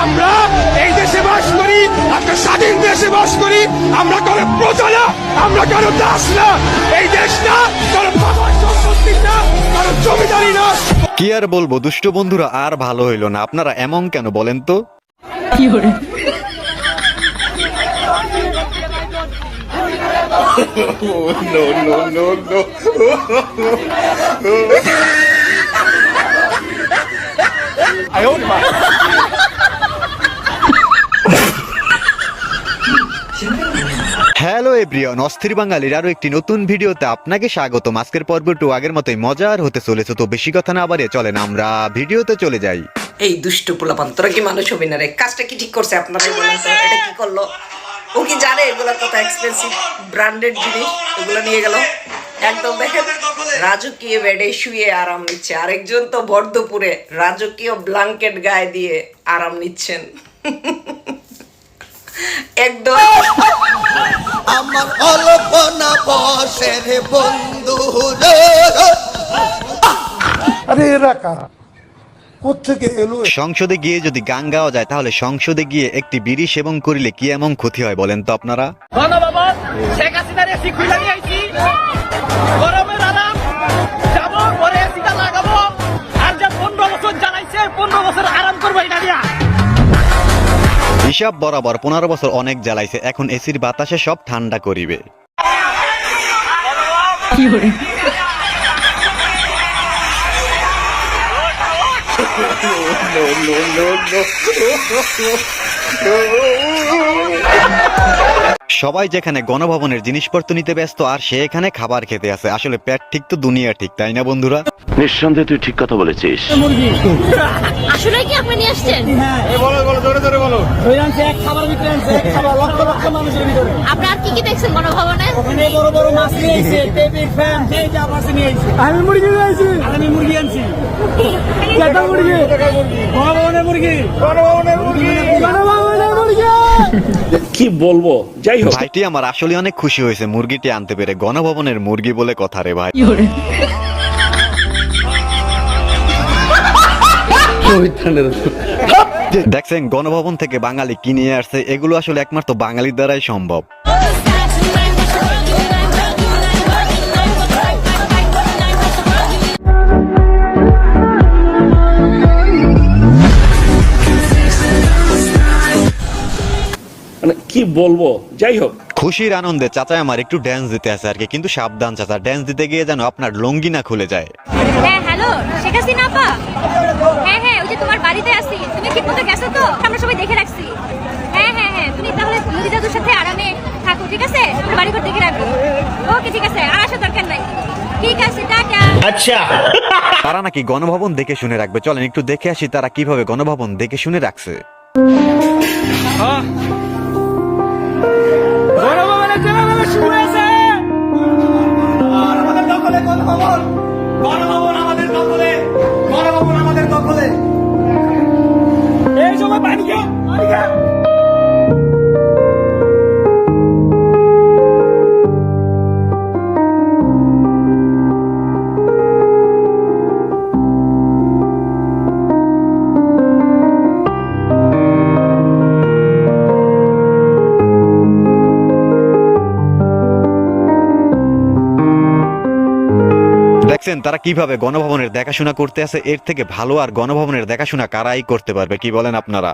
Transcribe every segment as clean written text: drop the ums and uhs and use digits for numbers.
আমরা এই দেশে বাস করি, একটা স্বাধীন দেশে বাস করি। আমরা কারো প্রজা না, আমরা কারো দাস না। এই দেশ না কারো বাবার সম্পত্তি না, কারো জমিদারি না। কি আর বলবো দুষ্ট বন্ধুরা, আর ভালো হইলো না। আপনারা এমন কেন বলেন তো? হ্যালো এভরিওয়ান, অস্থির বাঙালির আরো একটি নতুন ভিডিওতে আপনাকে স্বাগতম। আজকের পর্বটি আগের মতোই মজার হতে চলেছে, তো বেশি কথা না বাড়িয়ে চলেন আমরা ভিডিওতে চলে যাই। এই দুষ্টু পোলাপান, তোরা কি মানুষ হবি না রে? কাজটা কি ঠিক করছে আপনারাই বলেন তো? এটা কি করলো? ও কি জানে এগুলো কত এক্সপেন্সিভ ব্র্যান্ডেড জিনিস? এগুলো নিয়ে গেল একদম। দেখেন রাজকীয় বেডে শুয়ে আরাম নিচ্ছে, আরেকজন তো বর্ধপুরে রাজকীয় ব্ল্যাঙ্কেট গায়ে দিয়ে আরাম নিচ্ছেন। একদম আমার অল্পনা বসের বন্ধু রে। আরে এরা কারা, কোত্থেকে এলো? সংসদে গিয়ে যদি গান গাওয়া যায়, তাহলে সংসদে গিয়ে একটি বিড়ি সেবন করিলে কি এমন ক্ষতি হয় বলেন তো আপনারা? শেখ হাসিনার এসি খুলে নিয়ে আইছি, গরমের আরাম যাবো, পরে এসিটা লাগাবো, আর যা 15 বছর জ্বালাইছে 15 বছর আরাম করবো এটা দিয়া। হিসাব বরাবর 15 বছর অনেক জ্বালাইছে, এখন এসির বাতাসে সব ঠান্ডা করিবে। সবাই যেখানে গণভবনের জিনিসপত্র নিতে ব্যস্ত, আর সে এখানে খাবার খেতে আছে। আসলে পেট ঠিক তো দুনিয়া ঠিক, তাই না বন্ধুরা? নিঃসন্দেহে তুই ঠিক কথা বলেছিস। আসলে কি আপনি নিয়ে আসছেন? আপনার কি কি দেখছেন গণভবনে? আমি মুরগি আনছি, আমি মুরগি আনছি, গণভবনের মুরগি, গণভবনের মুরগি। কি বলবো, যাই হোক। ভাইটি আমার আসলে অনেক খুশি হয়েছে মুরগিটি আনতে পেরে। গণভবনের মুরগি বলে কথা রে ভাই। দেখছেন গণভবন থেকে বাঙালি কি নিয়ে আসছে? এগুলো আসলে একমাত্র বাঙালির দ্বারাই সম্ভব। মানে কি বলবো, যাই হোক। খুশির আনন্দে চাচা আমার একটু ড্যান্স দিতে আছে আর কি, কিন্তু সাবধান চাচা, ড্যান্স দিতে গিয়ে যেন আপনার লঙ্গি না খুলে যায়। হ্যাঁ হ্যালো, শেখ হাসিনা আপা। হ্যাঁ হ্যাঁ, ওই যে তোমার বাড়িতে আসি, তুমি ঠিক মতো গেছো তো? আমরা সবাই দেখে রাখছি। হ্যাঁ হ্যাঁ হ্যাঁ, তুমি তাহলে নদী দাদুর সাথে আরামে থাকো, ঠিক আছে? তোমার বাড়ি ঘর দেখে রাখবো। ওকে ঠিক আছে, আর আসার দরকার নাই। ঠিক আছে, টাটা। আচ্ছা, তারা নাকি গণভবন দেখে শুনে রাখবে। চলেন একটু দেখে আসি তারা কিভাবে গণভবন দেখে শুনে রাখছে। গণভবনে যেভাবে শুয়েছে, আর আমাদের দখলে গণভবন, গণভবন আমাদের দখলে, গণভবন আমাদের দখলে। এই সময় পানি খা, পানি খা। দেখছেন তারা কিভাবে গণভবনের দেখাশোনা করতে আছে? এর থেকে ভালো আর গণভবনের দেখাশোনা কারাই করতে পারবে, কি বলেন আপনারা?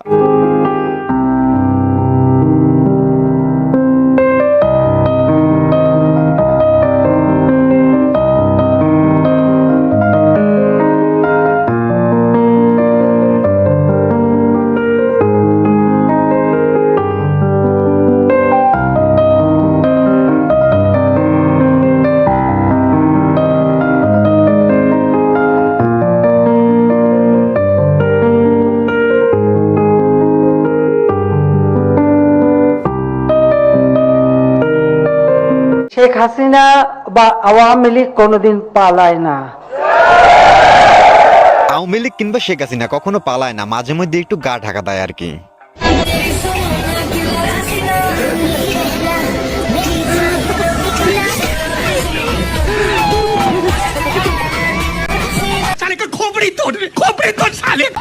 শেখ হাসিনা বা আওয়ামী লীগ কোনোদিন পালায় না। আওয়ামী লীগ কিংবা শেখ হাসিনা কখনো পালায় না, মাঝে মধ্যে একটু গা ঢাকা দেয় আর কি। সালে খোপড়ি তোর সালে। মালিক।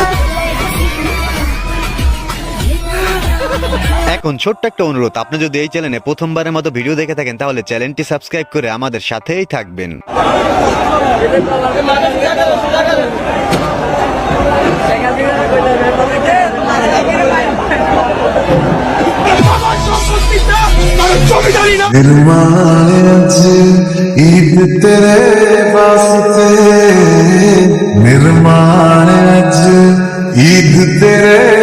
এখন ছোট্ট একটা অনুরোধ, আপনি যদি এই চ্যানেলে প্রথমবারের মতো ভিডিও দেখে থাকেন তাহলে চ্যানেলটি সাবস্ক্রাইব করে আমাদের সাথেই থাকবেন। বাবার সম্পত্তিটা কারো জমিদারি না। निर्माण ईद तेरे वास्ते निर्माण ईद तेरे